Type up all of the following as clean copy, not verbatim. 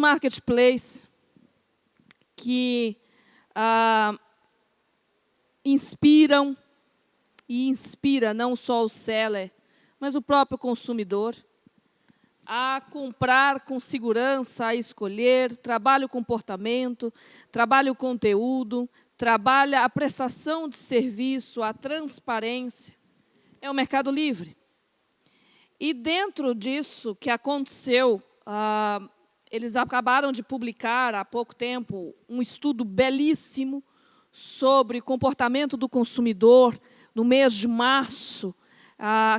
marketplaces que inspiram e inspira não só o seller, mas o próprio consumidor a comprar com segurança, a escolher, trabalha o comportamento, trabalha o conteúdo, trabalha a prestação de serviço, a transparência. É o Mercado Livre. E dentro disso que aconteceu, eles acabaram de publicar há pouco tempo um estudo belíssimo sobre comportamento do consumidor no mês de março,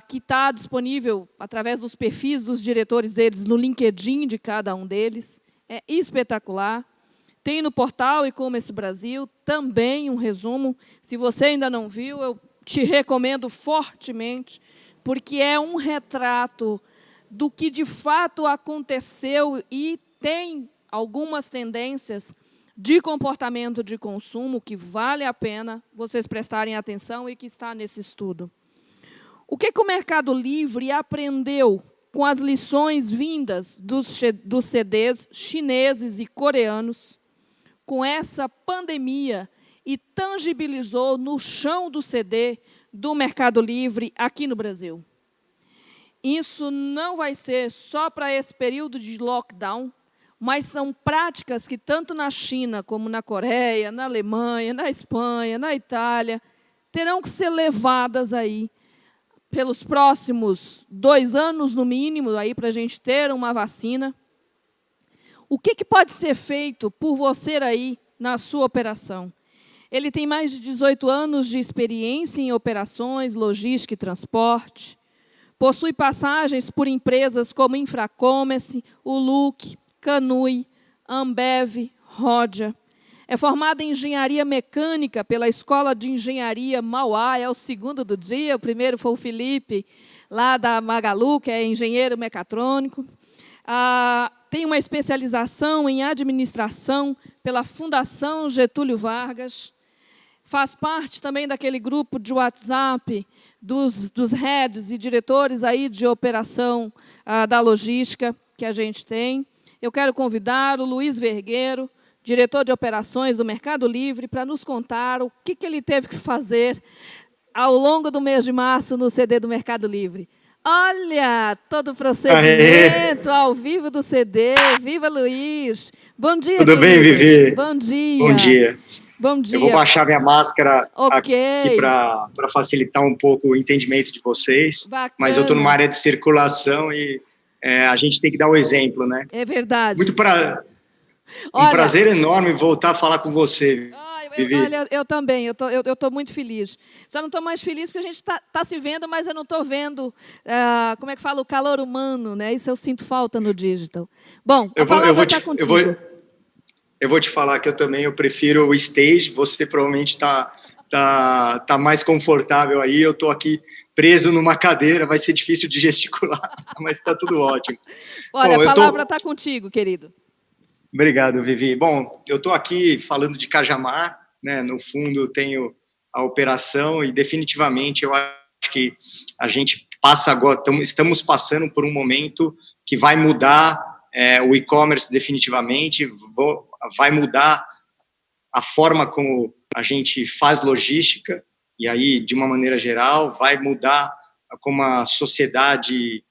que está disponível através dos perfis dos diretores deles no LinkedIn de cada um deles. É espetacular. Tem no portal E-Commerce Brasil também um resumo. Se você ainda não viu, eu te recomendo fortemente, porque é um retrato do que de fato aconteceu e tem algumas tendências de comportamento de consumo que vale a pena vocês prestarem atenção e que está nesse estudo. O que o Mercado Livre aprendeu com as lições vindas dos CDs chineses e coreanos, com essa pandemia, e tangibilizou no chão do CD do Mercado Livre aqui no Brasil? Isso não vai ser só para esse período de lockdown, mas são práticas que, tanto na China, como na Coreia, na Alemanha, na Espanha, na Itália, terão que ser levadas aí pelos próximos 2 anos, no mínimo, para a gente ter uma vacina. O que pode ser feito por você aí na sua operação? Ele tem mais de 18 anos de experiência em operações, logística e transporte, possui passagens por empresas como Infracommerce, Uluk, Canui, Ambev, Rodia. É formado em Engenharia Mecânica pela Escola de Engenharia Mauá, é o segundo do dia, o primeiro foi o Felipe, lá da Magalu, que é engenheiro mecatrônico. Tem uma especialização em administração pela Fundação Getúlio Vargas. Faz parte também daquele grupo de WhatsApp dos heads e diretores aí de operação da logística que a gente tem. Eu quero convidar o Luiz Vergueiro, diretor de operações do Mercado Livre, para nos contar o que ele teve que fazer ao longo do mês de março no CD do Mercado Livre. Olha, todo o procedimento ao vivo do CD. Viva, Luiz! Bom dia, Tudo querido. bem, Vivi? Bom dia. Bom dia. Bom dia. Eu vou baixar minha máscara aqui para facilitar um pouco o entendimento de vocês. Bacana. Mas eu estou numa área de circulação e a gente tem que dar o exemplo, né? É verdade. Um prazer enorme voltar a falar com você, Vivi. Olha, eu também, eu estou muito feliz. Só não estou mais feliz porque a gente está se vendo, mas eu não estou vendo, como é que fala, o calor humano, né? Isso eu sinto falta no digital. Bom, a palavra está contigo. Eu vou te falar que eu prefiro o stage, você provavelmente tá mais confortável aí, eu estou aqui preso numa cadeira, vai ser difícil de gesticular, mas está tudo ótimo. Olha, a palavra está contigo, querido. Obrigado, Vivi. Bom, eu estou aqui falando de Cajamar, né? No fundo, eu tenho a operação e definitivamente eu acho que a gente passa agora, estamos passando por um momento que vai mudar o e-commerce definitivamente, vai mudar a forma como a gente faz logística e aí, de uma maneira geral, vai mudar como a sociedade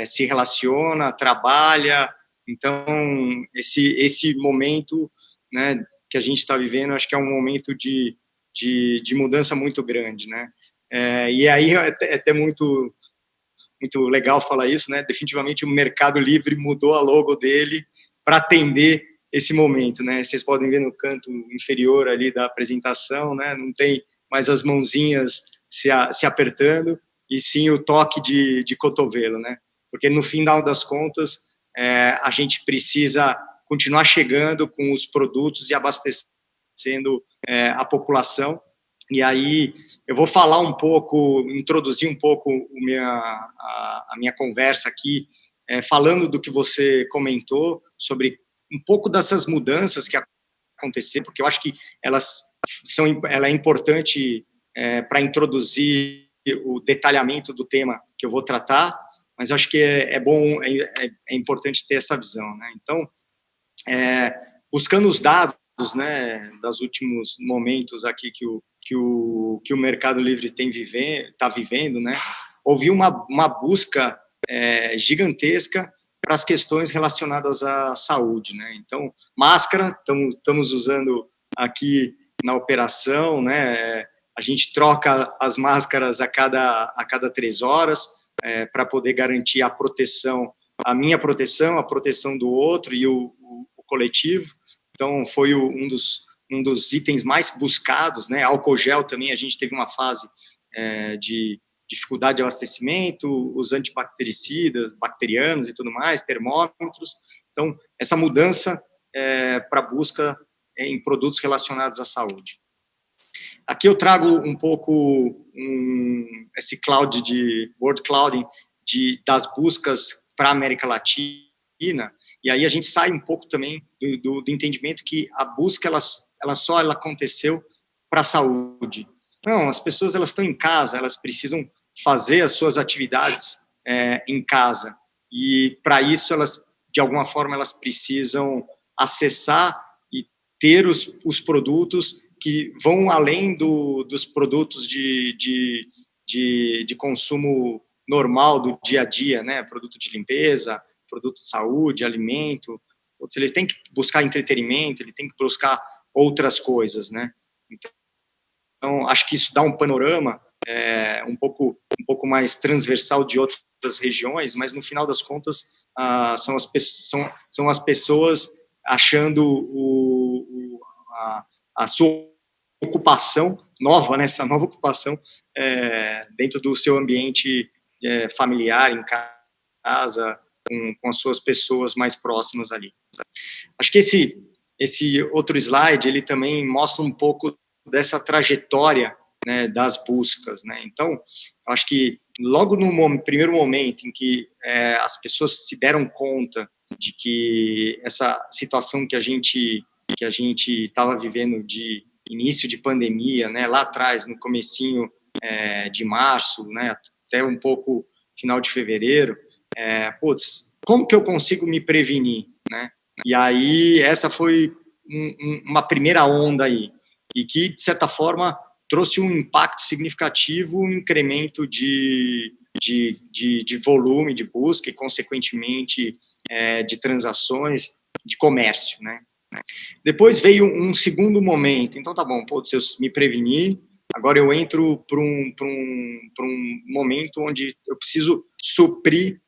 se relaciona, trabalha. Então, esse momento, né, que a gente está vivendo, acho que é um momento de mudança muito grande, né? E aí é até muito legal falar isso, né? Definitivamente o Mercado Livre mudou a logo dele para atender esse momento, né? Vocês podem ver no canto inferior ali da apresentação, né? Não tem mais as mãozinhas se apertando, e sim o toque de cotovelo, né? Porque no final das contas a gente precisa continuar chegando com os produtos e abastecendo a população. E aí eu vou falar um pouco, introduzir um pouco a minha conversa aqui, falando do que você comentou sobre um pouco dessas mudanças que aconteceram, porque eu acho que ela é importante para introduzir o detalhamento do tema que eu vou tratar, mas acho que é bom, é importante ter essa visão, né? Então, buscando os dados, né, dos últimos momentos aqui que o Mercado Livre está vivendo, né, houve uma busca gigantesca para as questões relacionadas à saúde, né? Então, máscara, estamos usando aqui na operação, né? A gente troca as máscaras a cada 3 horas para poder garantir a proteção, a minha proteção, a proteção do outro e o coletivo. Então, foi um dos itens mais buscados, né? Álcool gel também, a gente teve uma fase de dificuldade de abastecimento, os antibactericidas, bacterianos e tudo mais, termômetros. Então, essa mudança para busca em produtos relacionados à saúde. Aqui eu trago um pouco esse cloud word clouding das buscas para a América Latina, e aí a gente sai um pouco também do entendimento que a busca ela só aconteceu para a saúde. Não, as pessoas elas estão em casa, elas precisam fazer as suas atividades em casa, e para isso elas, de alguma forma, elas precisam acessar e ter os produtos que vão além dos produtos de consumo normal do dia a dia, né? Produto de limpeza, produto de saúde, alimento. Ele tem que buscar entretenimento, ele tem que buscar outras coisas, né? Então, acho que isso dá um panorama um pouco mais transversal de outras regiões, mas no final das contas são as pessoas achando a sua ocupação nova, né, essa nova ocupação dentro do seu ambiente familiar, em casa, com as suas pessoas mais próximas ali. Acho que esse outro slide, ele também mostra um pouco dessa trajetória, né, das buscas, né? Então, acho que logo no primeiro momento em que as pessoas se deram conta de que essa situação que a gente estava vivendo de início de pandemia, né, lá atrás, no comecinho de março, né, até um pouco final de fevereiro, como que eu consigo me prevenir, né? E aí essa foi uma primeira onda aí, e que, de certa forma, trouxe um impacto significativo, um incremento de volume de busca e, consequentemente, de transações, de comércio, né? Depois veio um segundo momento. Então, tá bom, se eu me prevenir, agora eu entro para um momento onde eu preciso suprir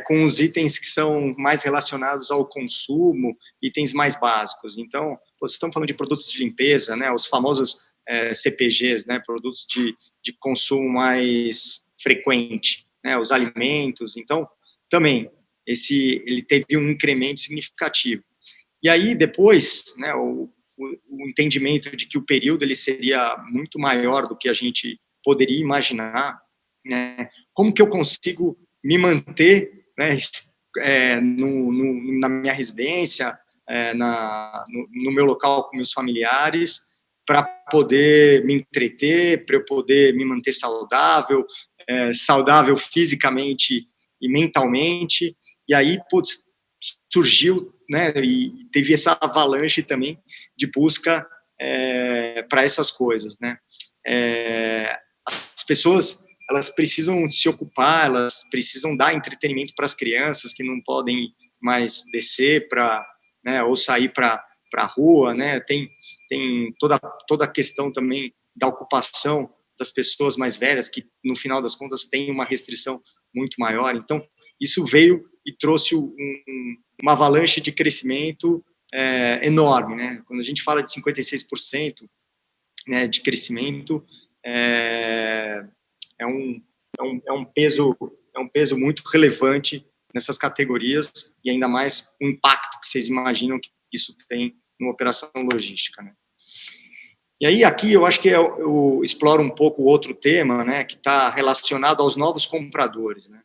com os itens que são mais relacionados ao consumo, itens mais básicos. Então, vocês estão falando de produtos de limpeza, né, os famosos CPGs, né, produtos de consumo mais frequente, né, os alimentos. Então, também, ele teve um incremento significativo. E aí, depois, né, o entendimento de que o período ele seria muito maior do que a gente poderia imaginar, né, como que eu consigo me manter, né, na minha residência, no meu local com meus familiares, para poder me entreter, para eu poder me manter saudável, saudável fisicamente e mentalmente. E aí, surgiu, né, e teve essa avalanche também de busca para essas coisas, né. As pessoas elas precisam se ocupar, elas precisam dar entretenimento para as crianças que não podem mais descer né, ou sair para a rua, né, tem toda a questão também da ocupação das pessoas mais velhas, que no final das contas tem uma restrição muito maior. Então, isso veio e trouxe uma avalanche de crescimento enorme, né? Quando a gente fala de 56%, né, de crescimento, é um peso muito relevante nessas categorias, e ainda mais o impacto que vocês imaginam que isso tem numa operação logística, né? E aí aqui eu acho que eu exploro um pouco outro tema, né, que está relacionado aos novos compradores, né?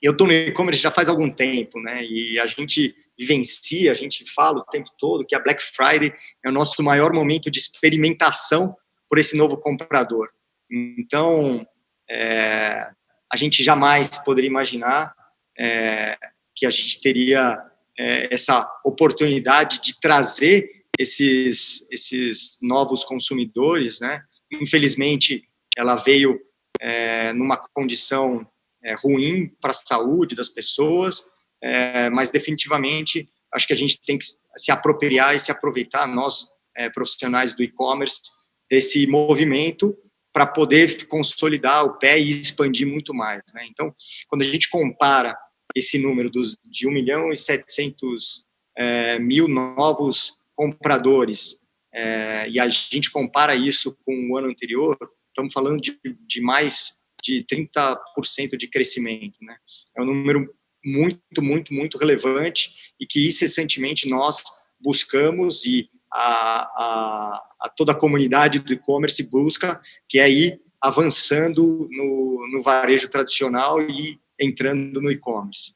Eu estou no e-commerce já faz algum tempo, né? E a gente vivencia, a gente fala o tempo todo que a Black Friday é o nosso maior momento de experimentação por esse novo comprador. Então, a gente jamais poderia imaginar que a gente teria essa oportunidade de trazer esses novos consumidores, né? Infelizmente, ela veio numa condição ruim para a saúde das pessoas, mas definitivamente acho que a gente tem que se apropriar e se aproveitar, nós profissionais do e-commerce, desse movimento para poder consolidar o pé e expandir muito mais, né? Então, quando a gente compara esse número de 1.700.000 novos compradores, e a gente compara isso com o ano anterior, estamos falando de mais de 30% de crescimento, né? É um número muito, muito, muito relevante e que incessantemente nós buscamos e a toda a comunidade do e-commerce busca, que é ir avançando no varejo tradicional e entrando no e-commerce.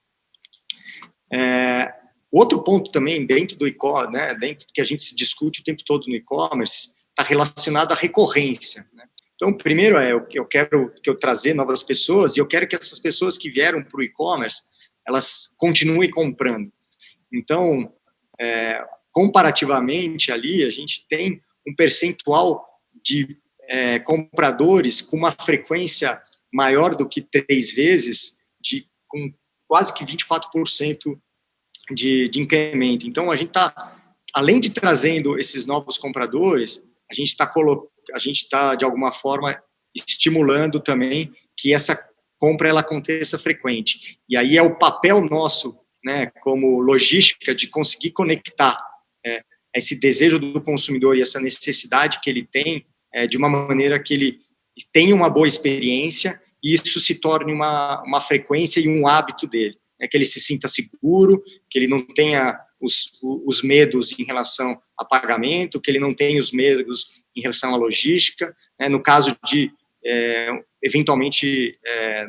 Outro ponto também dentro do e-commerce, né, dentro que a gente se discute o tempo todo no e-commerce, está relacionado à recorrência, né? Então, primeiro eu quero trazer novas pessoas e eu quero que essas pessoas que vieram para o e-commerce, elas continuem comprando. Então, comparativamente ali, a gente tem um percentual de compradores com uma frequência maior do que 3 vezes, com quase que 24% de incremento. Então, a gente está, além de trazendo esses novos compradores, a gente está, de alguma forma, estimulando também que essa compra ela aconteça frequente. E aí é o papel nosso, né, como logística, de conseguir conectar esse desejo do consumidor e essa necessidade que ele tem, de uma maneira que ele tenha uma boa experiência e isso se torne uma frequência e um hábito dele, né, que ele se sinta seguro, que ele não tenha os medos em relação a pagamento, que ele não tenha os medos em relação à logística, né, no caso de eventualmente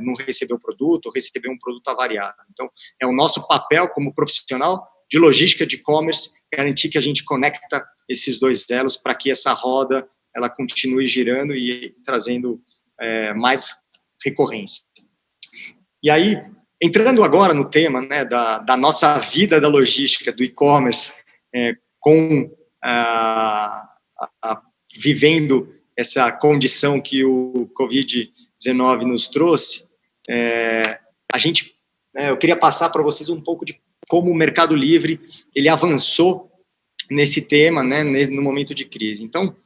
não receber o produto ou receber um produto avariado. Então, é o nosso papel como profissional de logística de e-commerce garantir que a gente conecta esses dois elos para que essa roda ela continue girando e trazendo mais recorrência. E aí, entrando agora no tema, né, da nossa vida da logística, do e-commerce, vivendo essa condição que o Covid-19 nos trouxe, eu queria passar para vocês um pouco de como o Mercado Livre ele avançou nesse tema, né, no momento de crise. Então,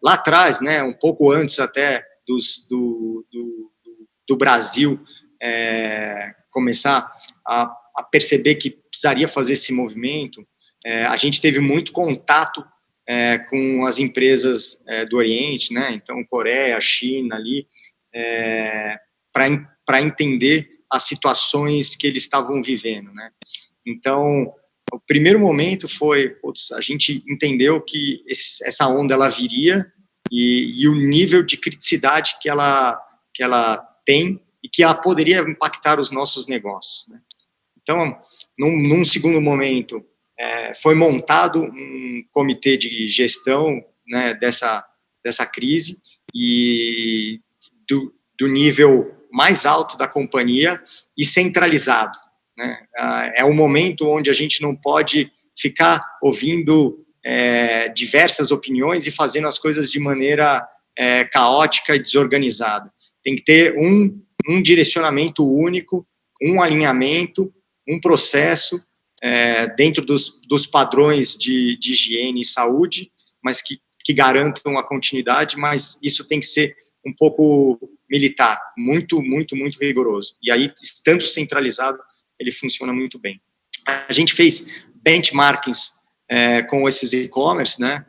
lá atrás, né, um pouco antes até do Brasil começar a perceber que precisaria fazer esse movimento, a gente teve muito contato com as empresas do Oriente, né, então Coreia, China ali, para entender as situações que eles estavam vivendo, né. Então, o primeiro momento foi, a gente entendeu que essa onda ela viria e o nível de criticidade que ela tem e que ela poderia impactar os nossos negócios, né? Então, num segundo momento, foi montado um comitê de gestão, né, dessa crise e do nível mais alto da companhia e centralizado, né? É um momento onde a gente não pode ficar ouvindo diversas opiniões e fazendo as coisas de maneira caótica e desorganizada. Tem que ter um direcionamento único, um alinhamento, um processo dentro dos padrões de higiene e saúde, mas que garantam a continuidade, mas isso tem que ser um pouco militar, muito, muito, muito rigoroso. E aí, estando centralizado, ele funciona muito bem. A gente fez benchmarkings com esses e-commerce, né,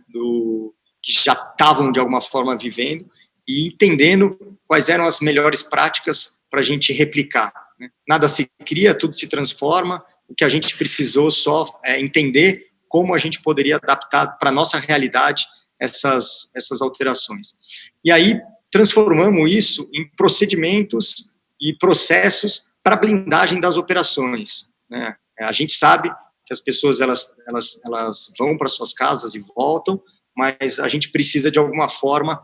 que já estavam, de alguma forma, vivendo e entendendo quais eram as melhores práticas para a gente replicar, né? Nada se cria, tudo se transforma. O que a gente precisou só é entender como a gente poderia adaptar para a nossa realidade essas alterações. E aí, transformamos isso em procedimentos e processos para blindagem das operações, né? A gente sabe que as pessoas elas vão para suas casas e voltam, mas a gente precisa de alguma forma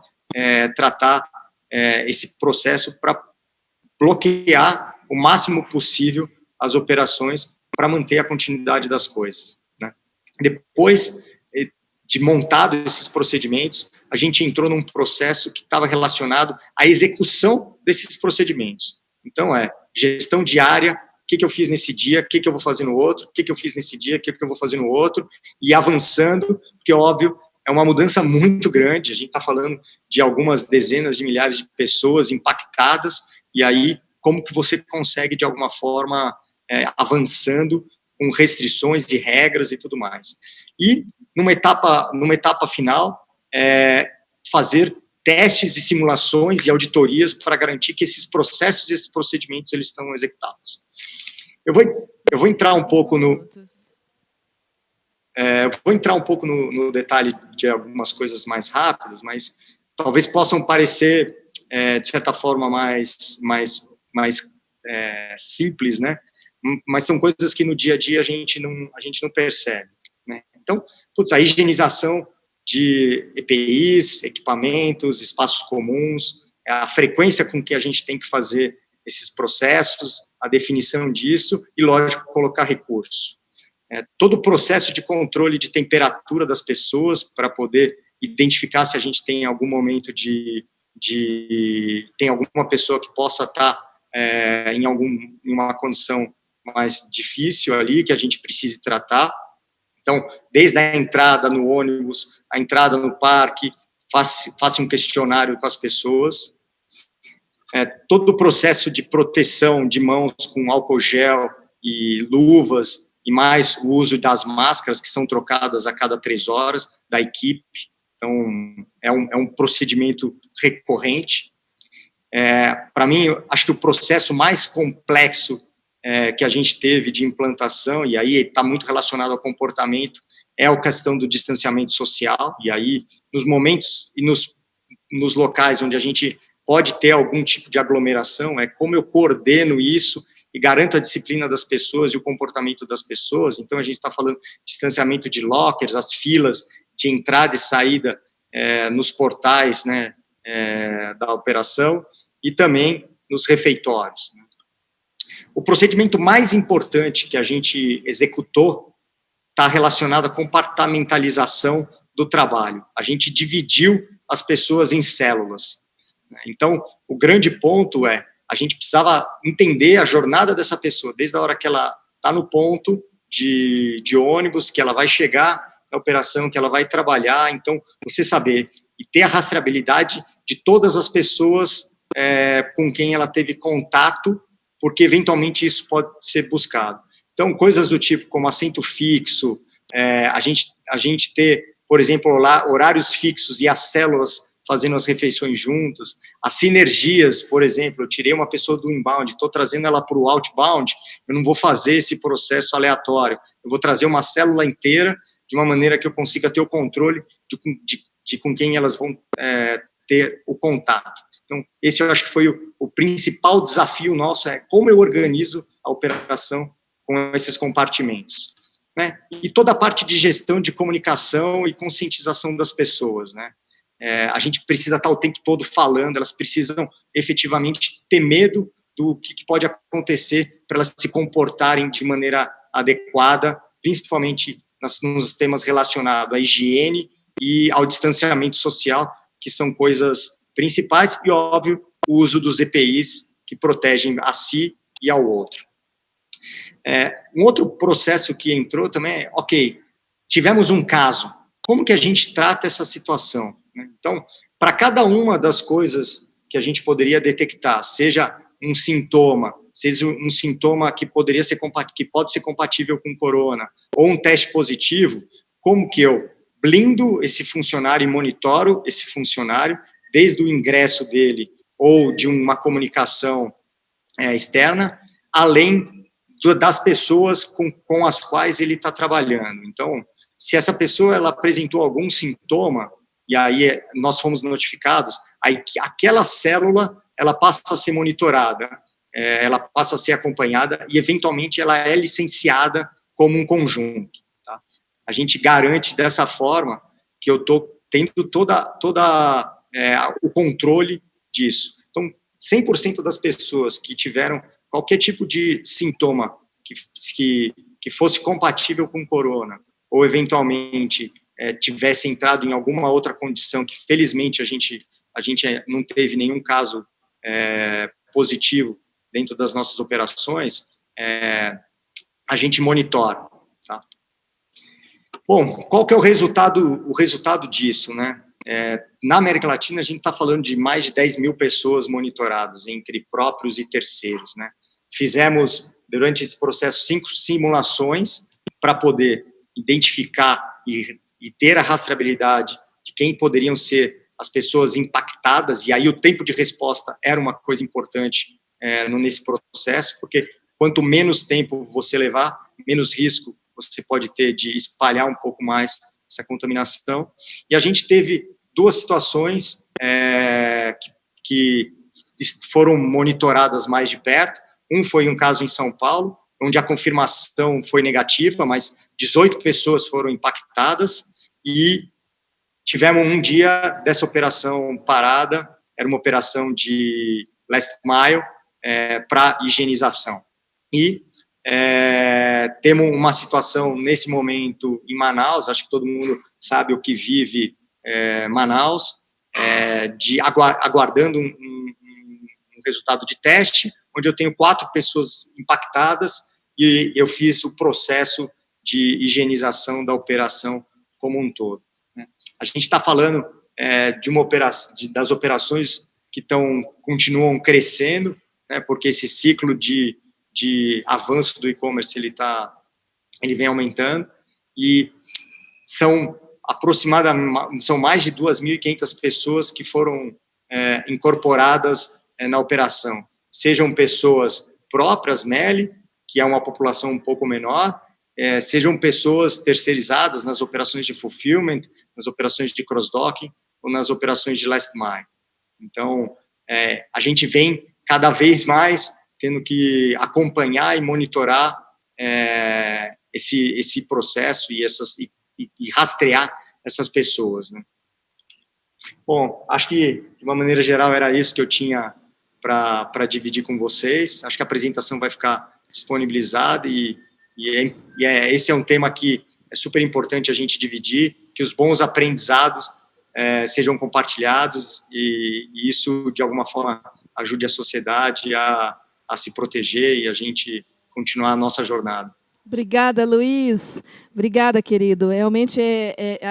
tratar esse processo para bloquear o máximo possível as operações, para manter a continuidade das coisas, né? Depois de montado esses procedimentos, a gente entrou num processo que estava relacionado à execução desses procedimentos. Então, gestão diária, o que eu fiz nesse dia, o que eu vou fazer no outro, o que eu fiz nesse dia, o que eu vou fazer no outro, e avançando, porque, óbvio, é uma mudança muito grande, a gente está falando de algumas dezenas de milhares de pessoas impactadas, e aí, como que você consegue, de alguma forma, avançando com restrições e regras e tudo mais. E, numa etapa final, fazer testes e simulações e auditorias para garantir que esses processos e esses procedimentos eles estão executados. Eu vou entrar um pouco no detalhe de algumas coisas mais rápidas, mas talvez possam parecer, de certa forma, mais simples, né? Mas são coisas que no dia a dia a gente não percebe, né? Então, a higienização de EPIs, equipamentos, espaços comuns, a frequência com que a gente tem que fazer esses processos, a definição disso e, lógico, colocar recursos. Todo o processo de controle de temperatura das pessoas para poder identificar se a gente tem algum momento tem alguma pessoa que possa estar em uma condição mais difícil ali, que a gente precise tratar. Então, desde a entrada no ônibus, a entrada no parque, faça um questionário com as pessoas. Todo o processo de proteção de mãos com álcool gel e luvas, e mais o uso das máscaras, que são trocadas a cada 3 horas, da equipe. Então, é um procedimento recorrente. Para mim, acho que o processo mais complexo que a gente teve de implantação, e aí está muito relacionado ao comportamento, é a questão do distanciamento social, e aí, nos momentos e nos locais onde a gente pode ter algum tipo de aglomeração, como eu coordeno isso e garanto a disciplina das pessoas e o comportamento das pessoas. Então, a gente está falando de distanciamento de lockers, as filas de entrada e saída nos portais, né, da operação, e também nos refeitórios, né. O procedimento mais importante que a gente executou está relacionado à compartimentalização do trabalho. A gente dividiu as pessoas em células. Então, o grande ponto a gente precisava entender a jornada dessa pessoa, desde a hora que ela está no ponto de ônibus, que ela vai chegar na operação, que ela vai trabalhar. Então, você saber e ter a rastreabilidade de todas as pessoas com quem ela teve contato, porque eventualmente isso pode ser buscado. Então, coisas do tipo como assento fixo, a gente ter, por exemplo, horários fixos e as células fazendo as refeições juntas, as sinergias, por exemplo, eu tirei uma pessoa do inbound, estou trazendo ela para o outbound, eu não vou fazer esse processo aleatório, eu vou trazer uma célula inteira de uma maneira que eu consiga ter o controle de com quem elas vão ter o contato. Então, esse eu acho que foi o principal desafio nosso, como eu organizo a operação com esses compartimentos, né? E toda a parte de gestão de comunicação e conscientização das pessoas, né? A gente precisa estar o tempo todo falando, elas precisam efetivamente ter medo do que pode acontecer para elas se comportarem de maneira adequada, principalmente nos temas relacionados à higiene e ao distanciamento social, que são coisas principais, e, óbvio, o uso dos EPIs, que protegem a si e ao outro. Um outro processo que entrou também tivemos um caso, como que a gente trata essa situação? Então, para cada uma das coisas que a gente poderia detectar, seja um sintoma que pode ser compatível com corona, ou um teste positivo, como que eu blindo esse funcionário e monitoro esse funcionário, desde o ingresso dele ou de uma comunicação externa, além das pessoas com as quais ele está trabalhando. Então, se essa pessoa ela apresentou algum sintoma, e aí nós fomos notificados, aí aquela célula ela passa a ser monitorada, ela passa a ser acompanhada e, eventualmente, ela é licenciada como um conjunto. Tá? A gente garante dessa forma que eu estou tendo o controle disso. Então, 100% das pessoas que tiveram qualquer tipo de sintoma que que fosse compatível com corona, ou eventualmente tivesse entrado em alguma outra condição que, felizmente, a gente não teve nenhum caso positivo dentro das nossas operações, a gente monitora. Tá? Bom, qual que é o resultado disso, né? Na América Latina, a gente está falando de mais de 10 mil pessoas monitoradas, entre próprios e terceiros, né? Fizemos, durante esse processo, 5 simulações para poder identificar e ter a rastreabilidade de quem poderiam ser as pessoas impactadas, e aí o tempo de resposta era uma coisa importante nesse processo, porque quanto menos tempo você levar, menos risco você pode ter de espalhar um pouco mais essa contaminação. E a gente teve 2 situações que foram monitoradas mais de perto. Um foi um caso em São Paulo, onde a confirmação foi negativa, mas 18 pessoas foram impactadas, e tivemos um dia dessa operação parada, era uma operação de last mile para higienização. E temos uma situação nesse momento em Manaus, acho que todo mundo sabe o que vive Manaus, aguardando um resultado de teste, onde eu tenho 4 pessoas impactadas e eu fiz o processo de higienização da operação como um todo. A gente está falando das operações que continuam crescendo, né, porque esse ciclo de avanço do e-commerce ele vem aumentando, e são mais de 2.500 pessoas que foram incorporadas na operação, sejam pessoas próprias, MELI, que é uma população um pouco menor, sejam pessoas terceirizadas nas operações de fulfillment, nas operações de cross-docking ou nas operações de last mile. Então, a gente vem cada vez mais tendo que acompanhar e monitorar esse processo e rastrear essas pessoas, né? Bom, acho que, de uma maneira geral, era isso que eu tinha para dividir com vocês. Acho que a apresentação vai ficar disponibilizada esse é um tema que é super importante a gente dividir, que os bons aprendizados sejam compartilhados e isso, de alguma forma, ajude a sociedade a se proteger e a gente continuar a nossa jornada. Obrigada, Luiz. Obrigada, querido. Realmente,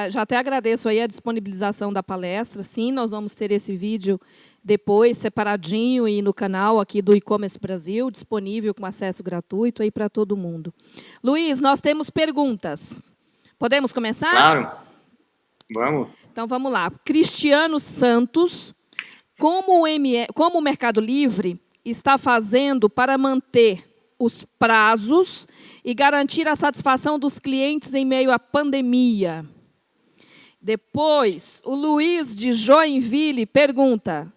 já até agradeço aí a disponibilização da palestra. Sim, nós vamos ter esse vídeo depois, separadinho, e no canal aqui do E-Commerce Brasil, disponível com acesso gratuito aí para todo mundo. Luiz, nós temos perguntas. Podemos começar? Claro. Vamos. Então, vamos lá. Cristiano Santos, como o Mercado Livre está fazendo para manter os prazos e garantir a satisfação dos clientes em meio à pandemia? Depois, o Luiz de Joinville pergunta: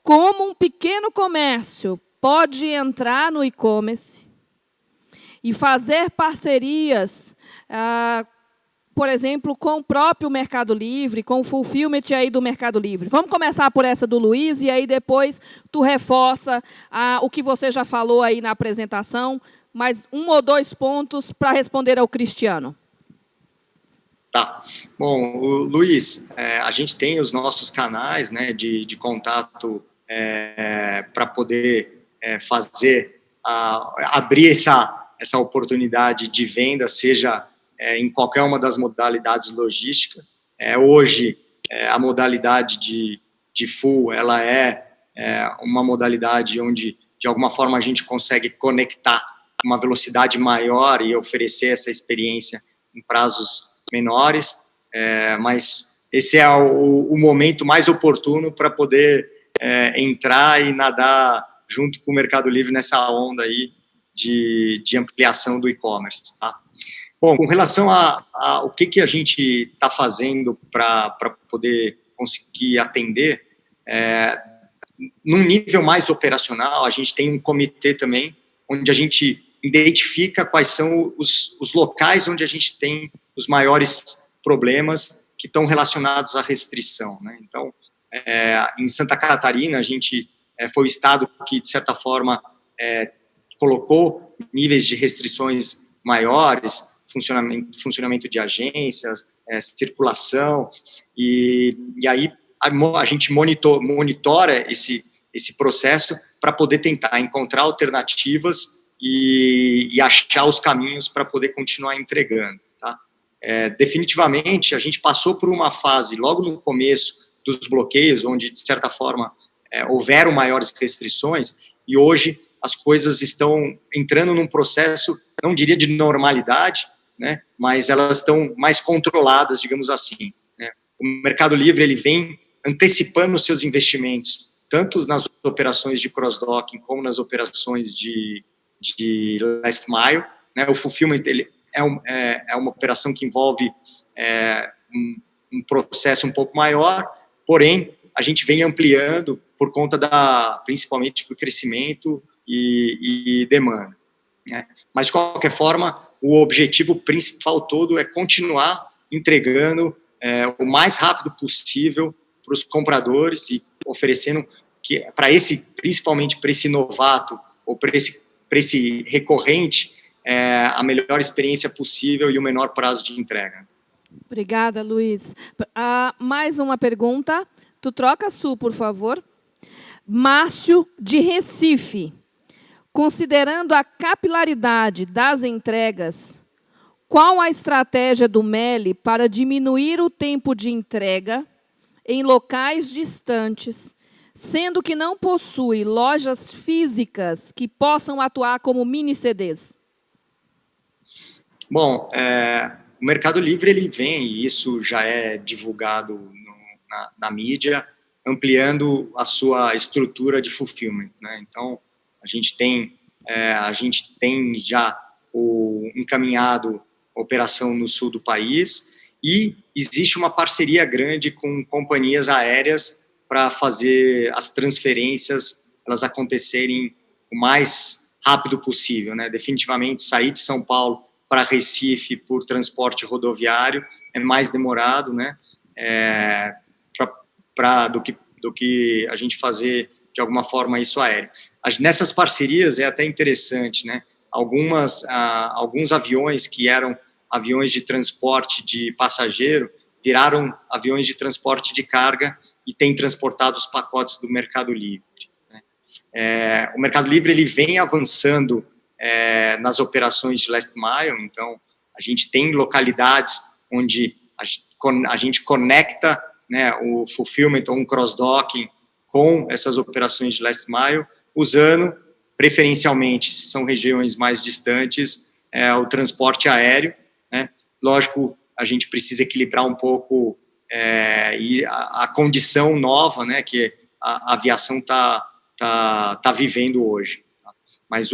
como um pequeno comércio pode entrar no e-commerce e fazer parcerias, por exemplo, com o próprio Mercado Livre, com o fulfillment aí do Mercado Livre? Vamos começar por essa do Luiz, e aí depois tu reforça o que você já falou aí na apresentação, mais 1 ou 2 pontos para responder ao Cristiano. Tá. Bom, Luiz, a gente tem os nossos canais, né, de contato para poder abrir essa oportunidade de venda, seja em qualquer uma das modalidades logísticas. Hoje, a modalidade de full, ela é uma modalidade onde, de alguma forma, a gente consegue conectar uma velocidade maior e oferecer essa experiência em prazos menores, mas esse é o momento mais oportuno para poder entrar e nadar junto com o Mercado Livre nessa onda aí de ampliação do e-commerce, tá? Bom, com relação ao que a gente está fazendo para poder conseguir atender, num nível mais operacional, a gente tem um comitê também, onde a gente identifica quais são os locais onde a gente tem os maiores problemas que estão relacionados à restrição, né? Então, em Santa Catarina, a gente foi o estado que, de certa forma, colocou níveis de restrições maiores, funcionamento de agências, circulação, e aí a gente monitora esse processo para poder tentar encontrar alternativas e achar os caminhos para poder continuar entregando. Tá? Definitivamente, a gente passou por uma fase, logo no começo dos bloqueios, onde, de certa forma, houveram maiores restrições, e hoje as coisas estão entrando num processo, não diria de normalidade, né, mas elas estão mais controladas, digamos assim. Né? O Mercado Livre ele vem antecipando os seus investimentos, tanto nas operações de cross-docking como nas operações de last mile. Né? O fulfillment ele é uma operação que envolve um processo um pouco maior, porém, a gente vem ampliando por conta principalmente do crescimento e demanda. Né? Mas, de qualquer forma, o objetivo principal todo é continuar entregando o mais rápido possível para os compradores e oferecendo principalmente para esse novato ou para esse recorrente, a melhor experiência possível e o menor prazo de entrega. Obrigada, Luiz. Mais uma pergunta. Tu troca, Su, por favor. Márcio, de Recife. Considerando a capilaridade das entregas, qual a estratégia do Meli para diminuir o tempo de entrega em locais distantes, sendo que não possui lojas físicas que possam atuar como mini CDs? Bom, o Mercado Livre ele vem, e isso já é divulgado na mídia, ampliando a sua estrutura de fulfillment. Né? Então, a gente tem já encaminhado a operação no sul do país e existe uma parceria grande com companhias aéreas para fazer as transferências elas acontecerem o mais rápido possível. Né? Definitivamente, sair de São Paulo para Recife por transporte rodoviário é mais demorado, né? Do que a gente fazer de alguma forma isso aéreo. Nessas parcerias é até interessante, né? Alguns aviões que eram aviões de transporte de passageiro viraram aviões de transporte de carga e têm transportado os pacotes do Mercado Livre. Né? O Mercado Livre ele vem avançando nas operações de last mile, então a gente tem localidades onde a gente conecta, né, o fulfillment ou um cross-docking com essas operações de last mile, usando, preferencialmente, se são regiões mais distantes, o transporte aéreo. Né? Lógico, a gente precisa equilibrar um pouco e a condição nova, né, que a aviação tá vivendo hoje. Tá? Mas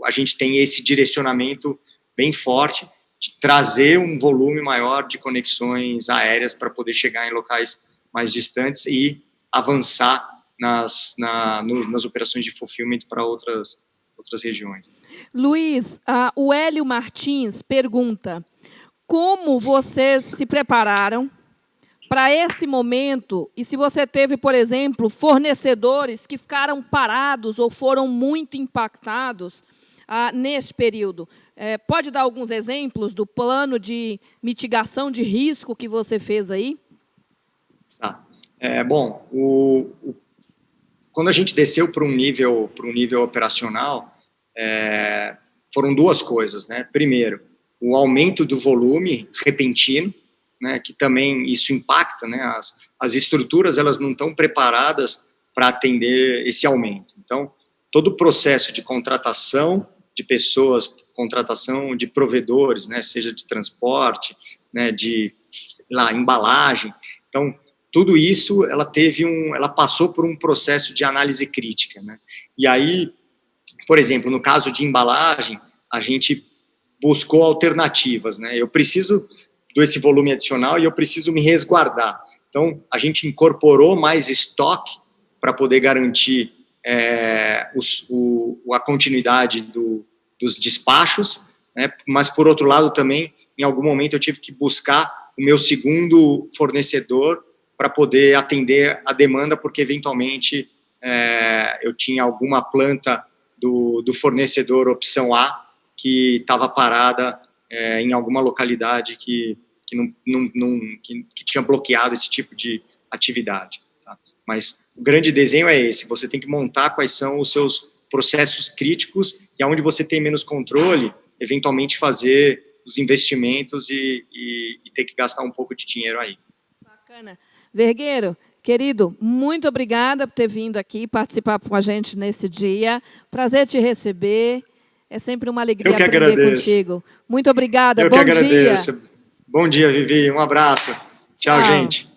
a gente tem esse direcionamento bem forte de trazer um volume maior de conexões aéreas para poder chegar em locais mais distantes e avançar nas operações de fulfillment para outras regiões. Luiz, o Hélio Martins pergunta: como vocês se prepararam para esse momento e se você teve, por exemplo, fornecedores que ficaram parados ou foram muito impactados nesse período? Pode dar alguns exemplos do plano de mitigação de risco que você fez aí? Tá. Bom, quando a gente desceu para um nível operacional, foram duas coisas, né? Primeiro, o aumento do volume repentino, né? Que também isso impacta, né? As estruturas elas não estão preparadas para atender esse aumento. Então, todo o processo de contratação de pessoas, contratação de provedores, né? Seja de transporte, né? De embalagem. Então, tudo isso ela passou por um processo de análise crítica, né? E aí, por exemplo, no caso de embalagem, a gente buscou alternativas, né? Eu preciso desse volume adicional e eu preciso me resguardar. Então, a gente incorporou mais estoque para poder garantir a continuidade dos despachos, né? Mas, por outro lado, também, em algum momento, eu tive que buscar o meu segundo fornecedor para poder atender a demanda, porque, eventualmente, eu tinha alguma planta do fornecedor opção A que estava parada em alguma localidade que tinha bloqueado esse tipo de atividade. Tá? Mas o grande desenho é esse, você tem que montar quais são os seus processos críticos e aonde você tem menos controle, eventualmente fazer os investimentos e ter que gastar um pouco de dinheiro aí. Bacana. Vergueiro, querido, muito obrigada por ter vindo aqui participar com a gente nesse dia. Prazer te receber. É sempre uma alegria aprender contigo. Muito obrigada. Bom dia. Bom dia, Vivi. Um abraço. Tchau, gente.